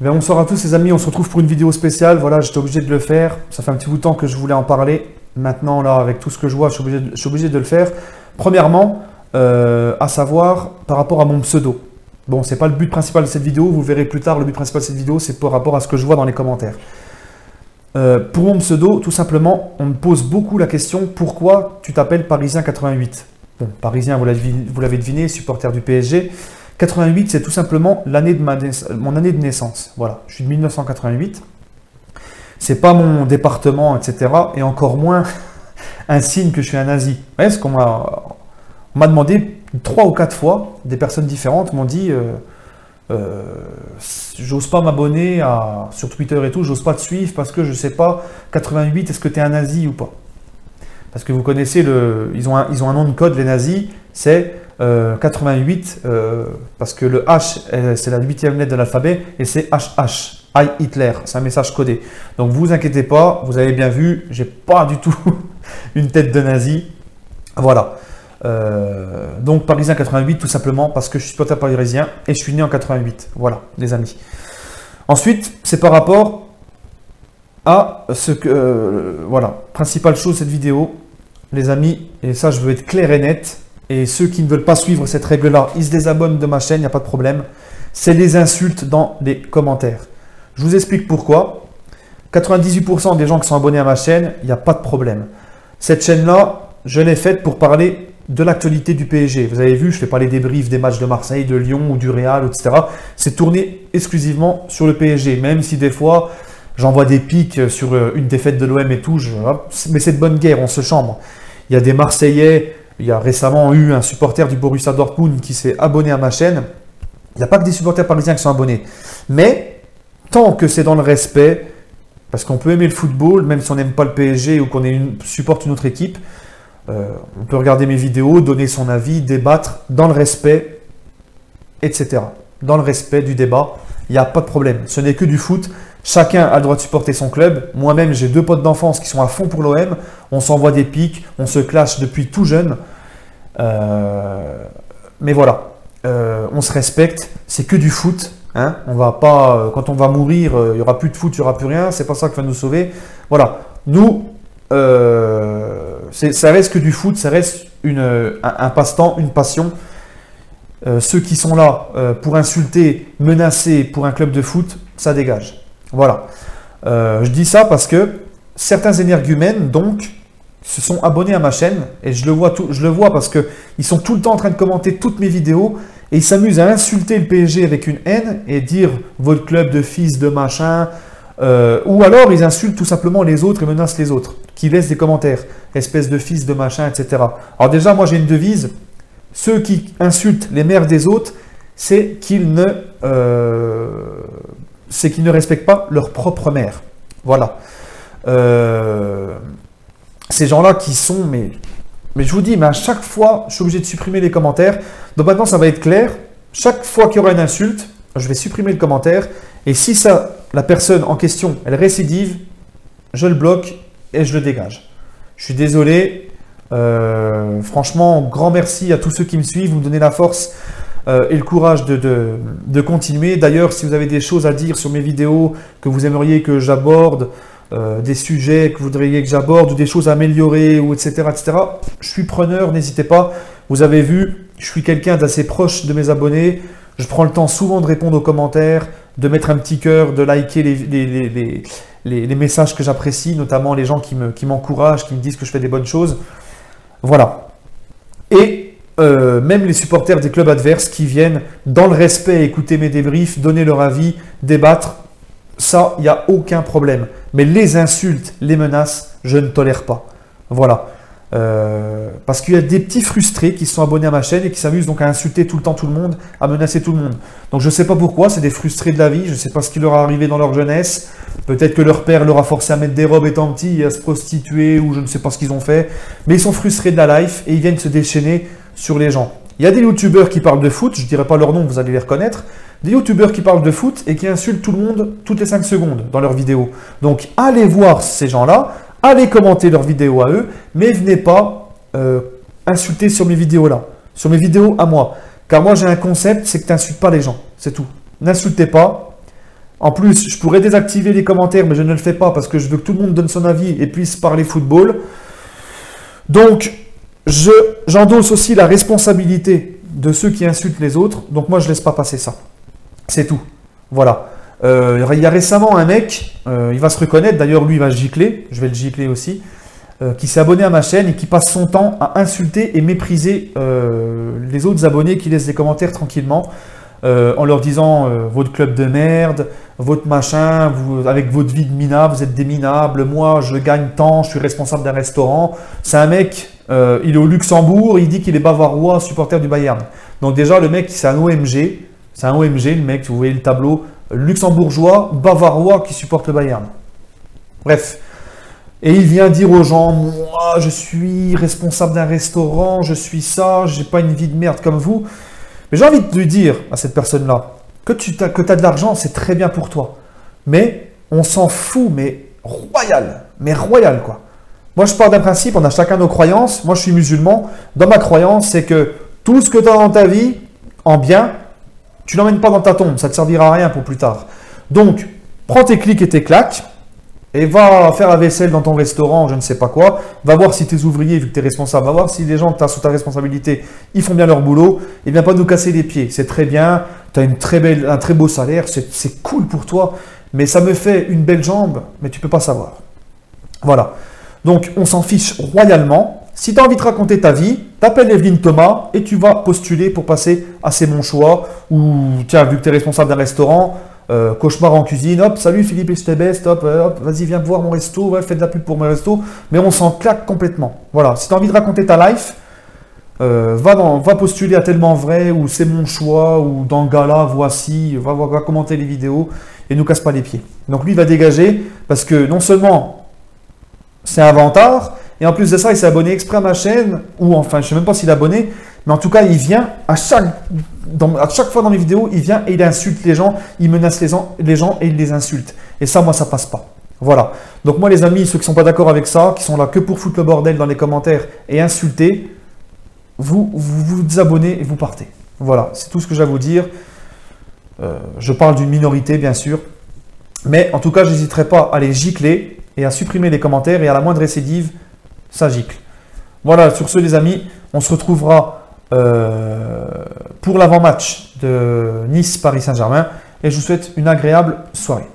Bien, bonsoir à tous les amis, on se retrouve pour une vidéo spéciale. Voilà, j'étais obligé de le faire. Ça fait un petit bout de temps que je voulais en parler. Maintenant, là, avec tout ce que je vois, je suis obligé de le faire. Premièrement, à savoir par rapport à mon pseudo. Bon, c'est pas le but principal de cette vidéo. Vous verrez plus tard, le but principal de cette vidéo, c'est par rapport à ce que je vois dans les commentaires. Pour mon pseudo, tout simplement, on me pose beaucoup la question pourquoi tu t'appelles Parisien88. Bon, Parisien, vous l'avez deviné, supporter du PSG. 88, c'est tout simplement l'année de mon année de naissance. Voilà, je suis de 1988. C'est pas mon département, etc. Et encore moins un signe que je suis un nazi. Ouais, ce qu'on m'a demandé 3 ou 4 fois, des personnes différentes m'ont dit j'ose pas m'abonner sur Twitter et tout, j'ose pas te suivre parce que je sais pas, 88, est-ce que tu es un nazi ou pas? Parce que vous connaissez, ils ont un nom de code, les nazis, c'est 88, parce que le H, c'est la 8e lettre de l'alphabet, et c'est HH, Heil Hitler, c'est un message codé. Donc vous inquiétez pas, vous avez bien vu, j'ai pas du tout une tête de nazi. Voilà. Donc Parisien 88, tout simplement parce que je suis supporter parisien et je suis né en 88. Voilà, les amis. Ensuite, c'est par rapport à ce que... voilà, principale chose de cette vidéo, les amis, et ça je veux être clair et net. Et ceux qui ne veulent pas suivre cette règle-là, ils se désabonnent de ma chaîne, il n'y a pas de problème. C'est les insultes dans les commentaires. Je vous explique pourquoi. 98% des gens qui sont abonnés à ma chaîne, il n'y a pas de problème. Cette chaîne-là, je l'ai faite pour parler de l'actualité du PSG. Vous avez vu, je fais pas les débriefs des matchs de Marseille, de Lyon ou du Real, etc. C'est tourné exclusivement sur le PSG, même si des fois, j'envoie des pics sur une défaite de l'OM et tout. Mais c'est de bonne guerre, on se chambre. Il y a des Marseillais... Il y a récemment eu un supporter du Borussia Dortmund qui s'est abonné à ma chaîne. Il n'y a pas que des supporters parisiens qui sont abonnés. Mais tant que c'est dans le respect, parce qu'on peut aimer le football, même si on n'aime pas le PSG ou qu'on supporte une autre équipe, on peut regarder mes vidéos, donner son avis, débattre dans le respect, etc. Dans le respect du débat, il n'y a pas de problème. Ce n'est que du foot. Chacun a le droit de supporter son club. Moi-même, j'ai 2 potes d'enfance qui sont à fond pour l'OM. On s'envoie des pics, on se clash depuis tout jeune. Mais voilà, on se respecte. C'est que du foot. Hein. On va pas, quand on va mourir, il n'y aura plus de foot, il n'y aura plus rien. C'est pas ça qui va nous sauver. Voilà. Nous, ça reste que du foot. Ça reste un passe-temps, une passion. Ceux qui sont là pour insulter, menacer pour un club de foot, ça dégage. Voilà. Je dis ça parce que certains énergumènes, donc, se sont abonnés à ma chaîne et je le vois parce qu'ils sont tout le temps en train de commenter toutes mes vidéos et ils s'amusent à insulter le PSG avec une haine et dire votre club de fils de machin, ou alors ils insultent tout simplement les autres et menacent les autres, qui laissent des commentaires, espèce de fils de machin, etc. Alors déjà, moi j'ai une devise, ceux qui insultent les mères des autres, c'est qu'ils ne respectent pas leur propre mère. Voilà. Ces gens-là qui sont... Mais je vous dis, mais à chaque fois, je suis obligé de supprimer les commentaires. Donc maintenant, ça va être clair. Chaque fois qu'il y aura une insulte, je vais supprimer le commentaire. Et si la personne en question, elle récidive, je le bloque et je le dégage. Je suis désolé. Franchement, grand merci à tous ceux qui me suivent. Vous me donnez la force et le courage de continuer. D'ailleurs, si vous avez des choses à dire sur mes vidéos, que vous aimeriez que j'aborde, des sujets que vous voudriez que j'aborde, ou des choses à améliorer, ou etc., je suis preneur, n'hésitez pas. Vous avez vu, je suis quelqu'un d'assez proche de mes abonnés. Je prends le temps souvent de répondre aux commentaires, de mettre un petit cœur, de liker les messages que j'apprécie, notamment les gens qui m'encouragent, qui me disent que je fais des bonnes choses. Voilà. Et même les supporters des clubs adverses qui viennent dans le respect écouter mes débriefs, donner leur avis, débattre, ça, il n'y a aucun problème. Mais les insultes, les menaces, je ne tolère pas. Voilà. Parce qu'il y a des petits frustrés qui sont abonnés à ma chaîne et qui s'amusent donc à insulter tout le temps tout le monde, à menacer tout le monde. Donc je ne sais pas pourquoi, c'est des frustrés de la vie, je ne sais pas ce qui leur est arrivé dans leur jeunesse. Peut-être que leur père leur a forcé à mettre des robes étant petit et à se prostituer, ou je ne sais pas ce qu'ils ont fait. Mais ils sont frustrés de la life et ils viennent se déchaîner sur les gens. Il y a des youtubeurs qui parlent de foot, je ne dirai pas leur nom, vous allez les reconnaître. Des youtubeurs qui parlent de foot et qui insultent tout le monde toutes les 5 secondes dans leurs vidéos. Donc allez voir ces gens-là, allez commenter leurs vidéos à eux, mais venez pas insulter sur mes vidéos là, sur mes vidéos à moi. Car moi j'ai un concept, c'est que tu n'insultes pas les gens, c'est tout. N'insultez pas, En plus, je pourrais désactiver les commentaires, mais je ne le fais pas parce que je veux que tout le monde donne son avis et puisse parler football. Donc, j'endosse aussi la responsabilité de ceux qui insultent les autres. Donc moi, je ne laisse pas passer ça. C'est tout. Voilà. Il y a récemment un mec, il va se reconnaître, d'ailleurs lui il va gicler, je vais le gicler aussi, qui s'est abonné à ma chaîne et qui passe son temps à insulter et mépriser les autres abonnés qui laissent des commentaires tranquillement. En leur disant votre club de merde, votre machin, avec votre vie de minable, vous êtes des minables, moi je gagne tant, je suis responsable d'un restaurant. C'est un mec, il est au Luxembourg, il dit qu'il est bavarois, supporter du Bayern. Donc déjà le mec c'est un OMG, le mec, vous voyez le tableau, luxembourgeois, bavarois qui supporte le Bayern. Bref. Et il vient dire aux gens, moi je suis responsable d'un restaurant, je suis ça, j'ai pas une vie de merde comme vous. Mais j'ai envie de lui dire à cette personne-là que tu as de l'argent, c'est très bien pour toi. Mais on s'en fout, mais royal quoi. Moi, je pars d'un principe, on a chacun nos croyances. Moi, je suis musulman. Dans ma croyance, c'est que tout ce que tu as dans ta vie, en bien, tu l'emmènes pas dans ta tombe. Ça ne te servira à rien pour plus tard. Donc, prends tes clics et tes claques et va faire la vaisselle dans ton restaurant, je ne sais pas quoi. Va voir si tes ouvriers, vu que tu es responsable, va voir si les gens que tu as sous ta responsabilité, ils font bien leur boulot. Et viens pas nous casser les pieds. C'est très bien, tu as un très beau salaire, c'est cool pour toi, mais ça me fait une belle jambe, mais tu peux pas savoir. Voilà. Donc, on s'en fiche royalement. Si tu as envie de raconter ta vie, t'appelles Evelyne Thomas et tu vas postuler pour passer à C'est mon choix. Ou, tiens, vu que tu es responsable d'un restaurant, cauchemar en cuisine, hop, salut Philippe Estebest, hop, vas-y, viens voir mon resto, ouais, fais de la pub pour mon resto, mais on s'en claque complètement. Voilà, si tu as envie de raconter ta life, va postuler à Tellement Vrai, ou C'est mon choix, ou dans Gala, voici, va commenter les vidéos, et nous casse pas les pieds. Donc lui, il va dégager, parce que non seulement c'est un vantard, et en plus de ça, il s'est abonné exprès à ma chaîne, ou enfin, je sais même pas s'il est abonné, mais en tout cas, il vient à chaque fois dans mes vidéos, il vient et il insulte les gens, il menace les gens et il les insulte. Et ça, moi, ça passe pas. Voilà. Donc moi, les amis, ceux qui sont pas d'accord avec ça, qui sont là que pour foutre le bordel dans les commentaires et insulter, vous désabonnez et vous partez. Voilà, c'est tout ce que j'ai à vous dire. Je parle d'une minorité, bien sûr. Mais en tout cas, je n'hésiterai pas à les gicler et à supprimer les commentaires, et à la moindre récidive, ça gicle. Voilà, sur ce, les amis, on se retrouvera pour l'avant-match de Nice-Paris Saint-Germain, et je vous souhaite une agréable soirée.